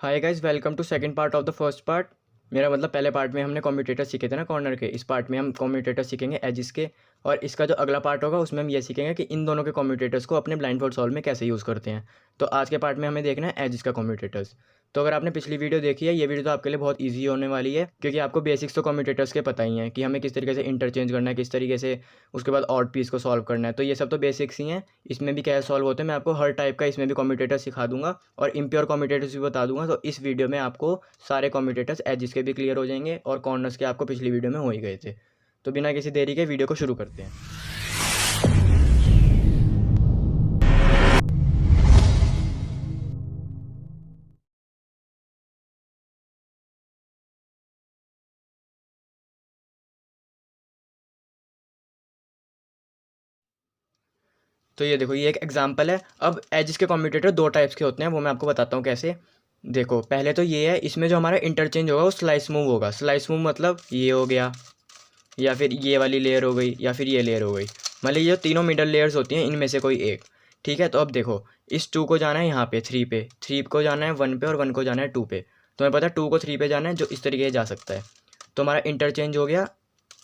Hi guys, welcome to second part of the first part. मेरा मतलब पहले part में हमने कम्यूटेटर सीखे थे ना कॉर्नर के। इस पार्ट में हम कम्यूटेटर सीखेंगे एजिस के। और इसका जो अगला पार्ट होगा उसमें हम ये सीखेंगे कि इन दोनों के कम्यूटेटर्स को अपने ब्लाइंड फोल्ड सॉल्व में कैसे यूज़ करते हैं। तो आज के पार्ट में हमें देखना है एजिस का कम्यूटेटर्स। तो अगर आपने पिछली वीडियो देखी है, ये वीडियो तो आपके लिए बहुत ईजी होने वाली है, क्योंकि आपको बेसिक्स तो कम्यूटेटर्स के पता ही हैं कि हमें किस तरीके से इंटरचेंज करना है, किस तरीके से उसके बाद ऑड पीस को सॉल्व करना है। तो ये सब तो बेसिक्स ही हैं। इसमें भी कैसे सॉल्व होते हैं मैं आपको हर टाइप का इसमें भी कम्यूटेटर सिखा दूंगा और इम्प्योर कम्यूटेटर्स भी बता दूंगा। तो इस वीडियो में आपको सारे कम्यूटेटर्स एजिस के भी क्लियर हो जाएंगे और कॉर्नर्स के आपको पिछली वीडियो में हो ही गए थे। तो बिना किसी देरी के वीडियो को शुरू करते हैं। तो ये देखो, ये एक एग्जांपल है। अब एजिस के कम्यूटेटर दो टाइप्स के होते हैं, वो मैं आपको बताता हूँ कैसे। देखो, पहले तो ये है, इसमें जो हमारा इंटरचेंज होगा वो स्लाइस मूव होगा। स्लाइस मूव मतलब ये हो गया, या फिर ये वाली लेयर हो गई, या फिर ये लेयर हो गई। मतलब ये जो तीनों मिडल लेयर्स होती हैं इनमें से कोई एक। ठीक है, तो अब देखो, इस 2 को जाना है यहाँ पे 3 पे, 3 को जाना है 1 पे और 1 को जाना है 2 पे। तुम्हें पता है 2 को 3 पे जाना है, जो इस तरीके से जा सकता है। तो हमारा इंटरचेंज हो गया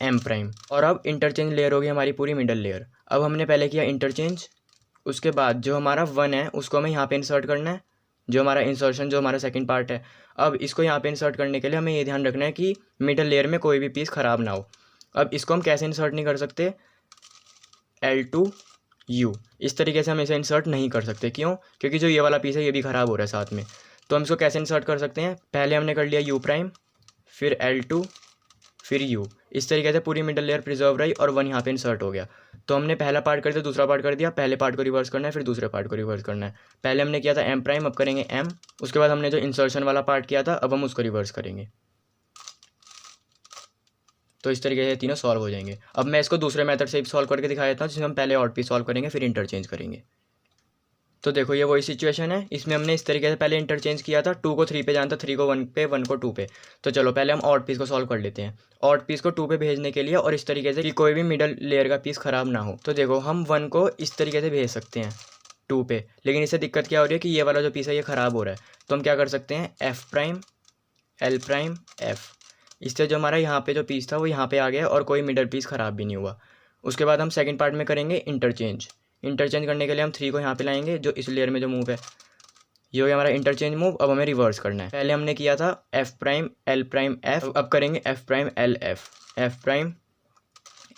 एम प्राइम। और अब इंटरचेंज लेयर होगी हमारी पूरी मिडल लेयर। अब हमने पहले किया इंटरचेंज, उसके बाद जो हमारा 1 है उसको हमें यहाँ पे इंसर्ट करना है, जो हमारा इंसर्शन जो हमारा सेकंड पार्ट है। अब इसको यहाँ पे इंसर्ट करने के लिए हमें ये ध्यान रखना है कि मिडल लेयर में कोई भी पीस ख़राब ना हो। अब इसको हम कैसे इंसर्ट नहीं कर सकते, L2U इस तरीके से हम इसे इंसर्ट नहीं कर सकते। क्यों? क्योंकि जो ये वाला पीस है ये भी ख़राब हो रहा है साथ में। तो हम इसको कैसे इंसर्ट कर सकते हैं, पहले हमने कर लिया U प्राइम, फिर L2, फिर U। इस तरीके से पूरी मिडल लेयर प्रिजर्व रही और 1 यहाँ पे इंसर्ट हो गया। तो हमने पहला पार्ट कर दिया, दूसरा पार्ट कर दिया। पहले पार्ट को रिवर्स करना है, फिर दूसरे पार्ट को रिवर्स करना है। पहले हमने किया था M प्राइम, अब करेंगे M। उसके बाद हमने जो इंसर्शन वाला पार्ट किया था अब हम उसको रिवर्स करेंगे। तो इस तरीके से तीनों सॉल्व हो जाएंगे। अब मैं इसको दूसरे मेथड से सॉल्व करके दिखा देता हूँ, जिसमें हम पहले ऑड पीस सॉल्व करेंगे फिर इंटरचेंज करेंगे। तो देखो, ये वही सिचुएशन है। इसमें हमने इस तरीके से पहले इंटरचेंज किया था। 2 को 3 पे जाना था, 3 को 1 पे, 1 को 2 पे। तो चलो पहले हम ऑड पीस को सॉल्व कर लेते हैं। ऑड पीस को 2 पे भेजने के लिए, और इस तरीके से कि कोई भी मिडल लेयर का पीस ख़राब ना हो। तो देखो, हम 1 को इस तरीके से भेज सकते हैं 2 पे, लेकिन इससे दिक्कत क्या हो रही है कि ये वाला जो पीस है ये ख़राब हो रहा है। तो हम क्या कर सकते हैं, F prime, L prime, F। इससे जो हमारा यहाँ पे जो पीस था वो यहाँ पे आ गया और कोई मिडल पीस ख़राब भी नहीं हुआ। उसके बाद हम सेकंड पार्ट में करेंगे इंटरचेंज। इंटरचेंज करने के लिए हम 3 को यहाँ पे लाएंगे, जो इस लेयर में जो मूव है ये हो गया हमारा इंटरचेंज मूव। अब हमें रिवर्स करना है। पहले हमने किया था F prime, L prime, F। अब करेंगे F prime, L, F, F prime,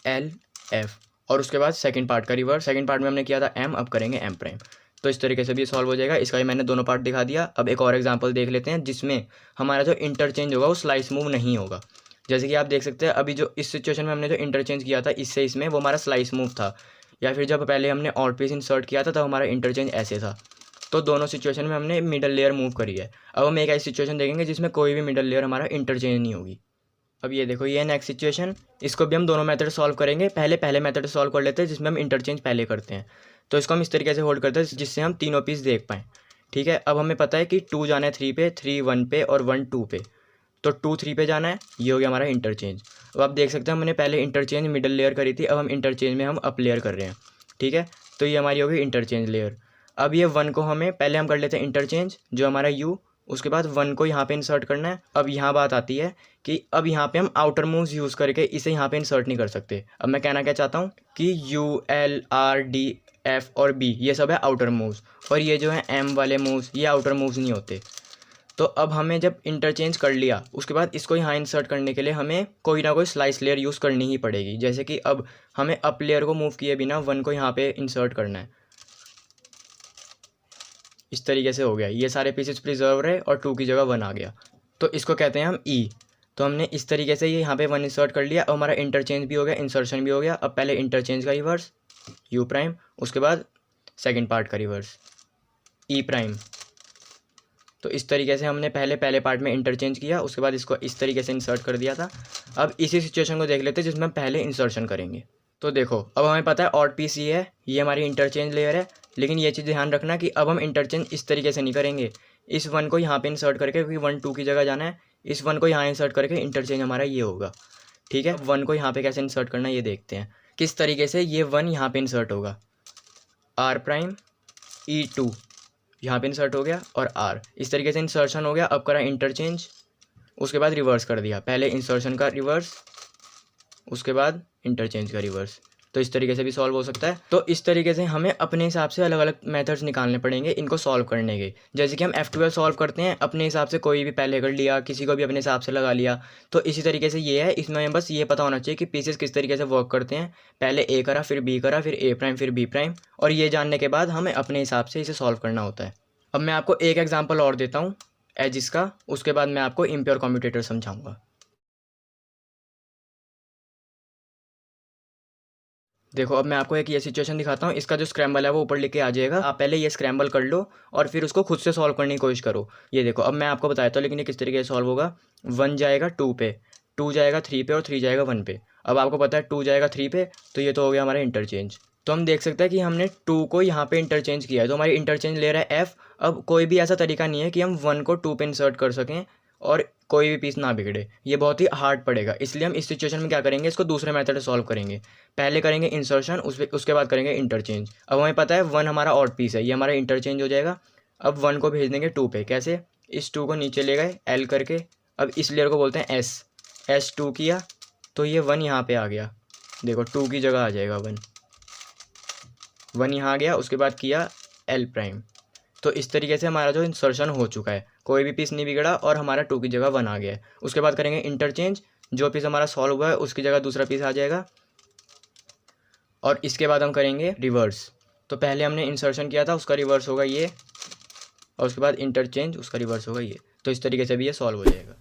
L, F। और उसके बाद सेकंड पार्ट का रिवर्स। सेकंड पार्ट में हमने किया था M, अब करेंगे M प्राइम। तो इस तरीके से भी सॉल्व हो जाएगा। इसका भी मैंने दोनों पार्ट दिखा दिया। अब एक और एग्जांपल देख लेते हैं जिसमें हमारा जो इंटरचेंज होगा वो स्लाइस मूव नहीं होगा। जैसे कि आप देख सकते हैं, अभी जो इस सिचुएशन में हमने जो इंटरचेंज किया था इससे इसमें, वो हमारा स्लाइस मूव था। या फिर जब पहले हमने ऑड पीस इंसर्ट किया था तब हमारा इंटरचेंज ऐसे था। तो दोनों सिचुएशन में हमने मिडल लेयर मूव करी है। अब हम एक ऐसी सिचुएशन देखेंगे जिसमें कोई भी मिडल लेयर हमारा इंटरचेंज नहीं होगी। अब ये देखो, ये नेक्स्ट सिचुएशन। इसको भी हम दोनों मेथड सॉल्व करेंगे। पहले मेथड सॉल्व कर लेते हैं जिसमें हम इंटरचेंज पहले करते हैं। तो इसको हम इस तरीके से होल्ड करते हैं जिससे हम तीनों पीस देख पाएँ। ठीक है, अब हमें पता है कि 2 जाना है 3 पे, 3 1 पे और 1 2 पे। तो 2 3 पे जाना है, ये हो गया हमारा इंटरचेंज। अब आप देख सकते हैं हमने पहले इंटरचेंज मिडल लेयर करी थी, अब हम इंटरचेंज में हम अप लेयर कर रहे हैं। ठीक है, तो ये हमारी होगी इंटरचेंज लेयर। अब ये 1 को हमें पहले हम कर लेते हैं इंटरचेंज, जो हमारा U। उसके बाद 1 को यहाँ पे इंसर्ट करना है। अब यहाँ बात आती है कि अब यहाँ पे हम आउटर मूव्स यूज़ करके इसे यहाँ पे इंसर्ट नहीं कर सकते। अब मैं कहना क्या चाहता हूँ कि U, L, R, D, F और B ये सब है आउटर मूव्स, और ये जो है M वाले मूव्स ये आउटर मूव्स नहीं होते। तो अब हमें जब इंटरचेंज कर लिया, उसके बाद इसको यहाँ इंसर्ट करने के लिए हमें कोई ना कोई स्लाइस लेयर यूज़ करनी ही पड़ेगी। जैसे कि अब हमें अप लेयर को मूव किए बिना 1 को यहाँ पे इंसर्ट करना है। इस तरीके से हो गया, ये सारे पीसेस प्रिजर्व रहे और 2 की जगह 1 आ गया। तो इसको कहते हैं हम E। तो हमने इस तरीके से ये यहाँ पे 1 इंसर्ट कर लिया। अब हमारा इंटरचेंज भी हो गया, इंसर्शन भी हो गया। अब पहले इंटरचेंज का रिवर्स U प्राइम, उसके बाद सेकेंड पार्ट का रिवर्स E प्राइम। तो इस तरीके से हमने पहले पार्ट में इंटरचेंज किया, उसके बाद इसको इस तरीके से इंसर्ट कर दिया था। अब इसी सिचुएशन को देख लेते हैं जिसमें हम पहले इंसर्शन करेंगे। तो देखो, अब हमें पता है ऑड पीस ये है, ये हमारी इंटरचेंज लेयर है। लेकिन ये चीज़ ध्यान रखना कि अब हम इंटरचेंज इस तरीके से नहीं करेंगे। इस 1 को यहाँ पे इंसर्ट करके, क्योंकि 1 2 की जगह जाना है, इस 1 को यहाँ इंसर्ट करके इंटरचेंज हमारा ये होगा। ठीक है, 1 को यहाँ पे कैसे इंसर्ट करना है ये देखते हैं। किस तरीके से ये 1 यहाँ पे इंसर्ट होगा, R प्राइम E2, यहाँ पे इंसर्ट हो गया और आर, इस तरीके से इंसर्शन हो गया। अब करा इंटरचेंज, उसके बाद रिवर्स कर दिया, पहले इंसर्शन का रिवर्स, उसके बाद इंटरचेंज का रिवर्स। तो इस तरीके से भी सॉल्व हो सकता है। तो इस तरीके से हमें अपने हिसाब से अलग अलग मेथड्स निकालने पड़ेंगे इनको सॉल्व करने के। जैसे कि हम F12 सॉल्व करते हैं अपने हिसाब से, कोई भी पहले कर लिया, किसी को भी अपने हिसाब से लगा लिया। तो इसी तरीके से ये है, इसमें हमें बस ये पता होना चाहिए कि पीसेस किस तरीके से वर्क करते हैं। पहले ए करा, फिर बी करा, फिर ए प्राइम, फिर बी प्राइम, और ये जानने के बाद हमें अपने हिसाब से इसे सॉल्व करना होता है। अब मैं आपको एक एग्जाम्पल और देता हूँ एजिस का, उसके बाद मैं आपको इम्प्योर कम्यूटेटर समझाऊंगा। देखो अब मैं आपको एक ये सिचुएशन दिखाता हूँ। इसका जो स्क्रैम्बल है वो ऊपर लेके आ जाएगा। आप पहले ये स्क्रैम्बल कर लो और फिर उसको खुद से सॉल्व करने की कोशिश करो। ये देखो अब मैं आपको बताया था, लेकिन ये किस तरीके से सॉल्व होगा। 1 जाएगा 2 पे, 2 जाएगा 3 पे और 3 जाएगा 1 पे। अब आपको पता है 2 जाएगा 3 पे, तो ये तो हो गया हमारा इंटरचेंज। तो हम देख सकते हैं कि हमने 2 को यहाँ पे इंटरचेंज किया है, तो हमारी इंटरचेंज ले रहा है F। अब कोई भी ऐसा तरीका नहीं है कि हम 1 को 2 पे इंसर्ट कर सकें और कोई भी पीस ना बिगड़े, ये बहुत ही हार्ड पड़ेगा। इसलिए हम इस सिचुएशन में क्या करेंगे, इसको दूसरे मेथड से सॉल्व करेंगे। पहले करेंगे इंसर्शन, उसके बाद करेंगे इंटरचेंज। अब हमें पता है 1 हमारा ऑड पीस है, ये हमारा इंटरचेंज हो जाएगा। अब 1 को भेज देंगे 2 पे, कैसे, इस 2 को नीचे ले गए L करके। अब इस लेयर को बोलते हैं S 2 किया तो ये 1 यहाँ पे आ गया। देखो 2 की जगह आ जाएगा 1 यहाँ आ गया। उसके बाद किया L प्राइम। तो इस तरीके से हमारा जो इंसर्शन हो चुका है, कोई भी पीस नहीं बिगड़ा और हमारा 2 की जगह 1 आ गया है। उसके बाद करेंगे इंटरचेंज, जो पीस हमारा सॉल्व हुआ है उसकी जगह दूसरा पीस आ जाएगा। और इसके बाद हम करेंगे रिवर्स। तो पहले हमने इंसर्शन किया था, उसका रिवर्स होगा ये, और उसके बाद इंटरचेंज, उसका रिवर्स होगा ये। तो इस तरीके से भी ये सॉल्व हो जाएगा।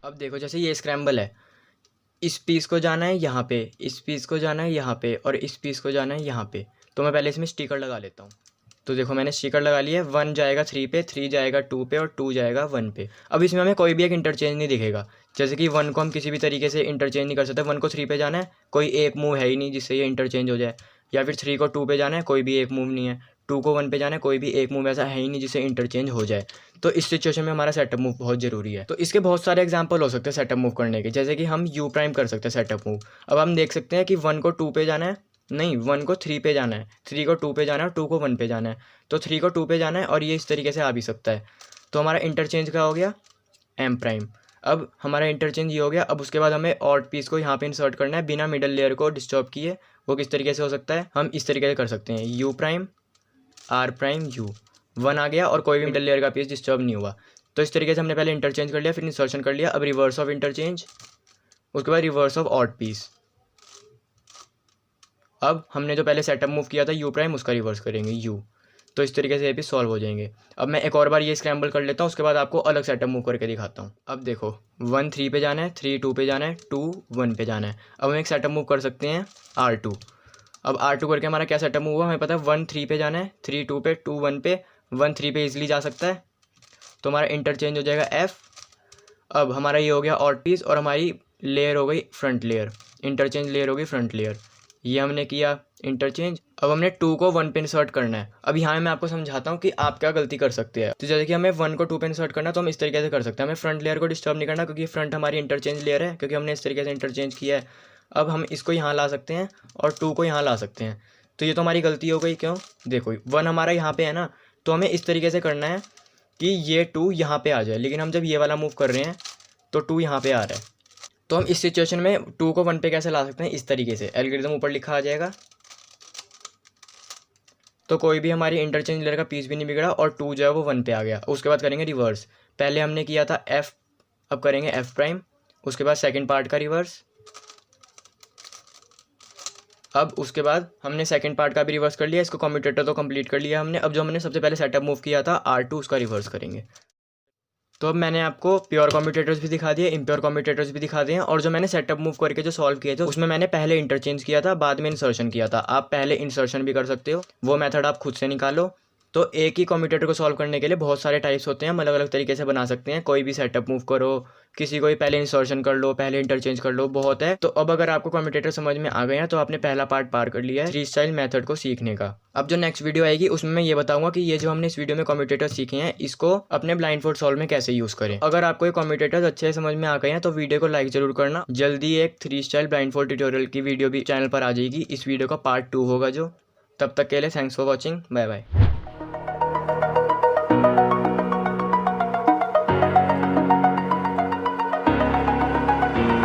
अब देखो जैसे ये स्क्रैम्बल है, इस पीस को जाना है यहाँ पे, इस पीस को जाना है यहाँ पे, और इस पीस को जाना है यहाँ पे। तो मैं पहले इसमें स्टिकर लगा लेता हूँ। तो देखो मैंने स्टिकर लगा लिया है। 1 जाएगा 3 पे, 3 जाएगा 2 पे और 2 जाएगा 1 पे। अब इसमें हमें कोई भी एक इंटरचेंज नहीं दिखेगा। जैसे कि 1 को हम किसी भी तरीके से इंटरचेंज नहीं कर सकते। 1 को 3 पे जाना है, कोई एक मूव है ही नहीं जिससे ये इंटरचेंज हो जाए। या फिर 3 को 2 पे जाना है, कोई भी एक मूव नहीं है। 2 को 1 पे जाना है, कोई भी एक मूव ऐसा है ही नहीं जिससे इंटरचेंज हो जाए। तो इस सिचुएशन में हमारा सेटअप मूव बहुत ज़रूरी है। तो इसके बहुत सारे एग्जांपल हो सकते हैं सेटअप मूव करने के। जैसे कि हम यू प्राइम कर सकते हैं सेटअप मूव। अब हम देख सकते हैं कि 1 को 2 पे जाना है, नहीं 1 को 3 पे जाना है, 3 को 2 पे जाना है और 2 को 1 पे जाना है। तो 3 को 2 पे जाना है और ये इस तरीके से आ भी सकता है। तो हमारा इंटरचेंज का हो गया एम प्राइम। अब हमारा इंटरचेंज ये हो गया। अब उसके बाद हमें ऑड पीस को यहाँ पे इंसर्ट करना है बिना मिडल लेयर को डिस्टर्ब किए। वो किस तरीके से हो सकता है, हम इस तरीके से कर सकते हैं, U prime R prime U. 1 आ गया और कोई भी मिडल लेयर का पीस डिस्टर्ब नहीं हुआ। तो इस तरीके से हमने पहले इंटरचेंज कर लिया, फिर इंसर्शन कर लिया। अब रिवर्स ऑफ इंटरचेंज, उसके बाद रिवर्स ऑफ ऑड पीस। अब हमने जो पहले सेटअप मूव किया था यू प्राइम, उसका रिवर्स करेंगे यू। तो इस तरीके से ये भी सॉल्व हो जाएंगे। अब मैं एक और बार ये स्क्रैम्बल कर लेता हूँ, उसके बाद आपको अलग सेटअप मूव करके दिखाता हूँ। अब देखो 1 3 पे जाना है, 3 2 पे जाना है, 2 1 पे जाना है। अब हम एक सेटअप मूव कर सकते हैं R2। अब R2 करके हमारा क्या सेटअप मूव हुआ, हमें पता है 1 3 पे जाना है, 3 2 पे, 2 1 पे, 1 3 पे इजीली जा सकता है। तो हमारा इंटरचेंज हो जाएगा F। अब हमारा ये हो गया ऑड पीस और हमारी लेयर हो गई फ्रंट लेयर, इंटरचेंज लेयर हो गई फ्रंट लेयर। ये हमने किया इंटरचेंज। अब हमने 2 को 1 पे इंसर्ट करना है। अब यहाँ मैं आपको समझाता हूँ कि आप क्या गलती कर सकते हैं। तो जैसे कि हमें 1 को 2 पे इंसर्ट करना है तो हम इस तरीके से कर सकते हैं। हमें फ्रंट लेयर को डिस्टर्ब नहीं करना, क्योंकि फ्रंट हमारी इंटरचेंज लेयर है, क्योंकि हमने इस तरीके से इंटरचेंज किया है। अब हम इसको यहाँ ला सकते हैं और 2 को यहाँ ला सकते हैं। तो ये तो हमारी गलती हो गई। क्यों, देखो 1 हमारा यहाँ पे है ना, तो हमें इस तरीके से करना है कि ये 2 यहाँ पे आ जाए। लेकिन हम जब ये वाला मूव कर रहे हैं तो 2 यहाँ पे आ रहा है। तो हम इस सिचुएशन में 2 को 1 पे कैसे ला सकते हैं, इस तरीके से एल्गोरिथम ऊपर लिखा आ जाएगा। तो कोई भी हमारी इंटरचेंज लेयर का पीस भी नहीं बिगड़ा और 2 जो है वो 1 पे आ गया। उसके बाद करेंगे रिवर्स। पहले हमने किया था F, अब करेंगे F प्राइम, उसके बाद सेकंड पार्ट का रिवर्स। अब उसके बाद हमने सेकंड पार्ट का भी रिवर्स कर लिया, इसको कम्यूटेटर तो कंप्लीट कर लिया हमने। अब जो हमने सबसे पहले सेटअप मूव किया था R2, उसका रिवर्स करेंगे। तो अब मैंने आपको प्योर कम्यूटेटर्स भी दिखा दिए, इम्प्योर कम्यूटेटर्स भी दिखा दिए, और जो मैंने सेटअप मूव करके जो सॉल्व किए थे उसमें मैंने पहले इंटरचेंज किया था, बाद में इंसर्शन किया था। आप पहले इंसर्शन भी कर सकते हो, वो मेथड आप खुद से निकालो। तो एक ही कम्यूटेटर को सॉल्व करने के लिए बहुत सारे टाइप्स होते हैं, हम अलग अलग तरीके से बना सकते हैं। कोई भी सेटअप मूव करो, किसी को भी पहले इंसर्शन कर लो, पहले इंटरचेंज कर लो, बहुत है। तो अब अगर आपको कम्यूटेटर समझ में आ गए हैं तो आपने पहला पार्ट पार कर लिया है फ्री स्टाइल मेथड को सीखने का। अब जो नेक्स्ट वीडियो आएगी उसमें मैं ये बताऊंगा कि ये जो हमने इस वीडियो में कम्यूटेटर सीखे हैं इसको अपने ब्लाइंड फोल्ड सॉल्व में कैसे यूज करें। अगर आपको ये कम्यूटेटर अच्छे से समझ में आ गए हैं तो वीडियो को लाइक जरूर करना। जल्दी एक 3 स्टाइल ब्लाइंड फोल्ड ट्यूटोरियल की वीडियो भी चैनल पर आ जाएगी, इस वीडियो का पार्ट 2 होगा जो। तब तक के लिए thanks for watching, bye bye.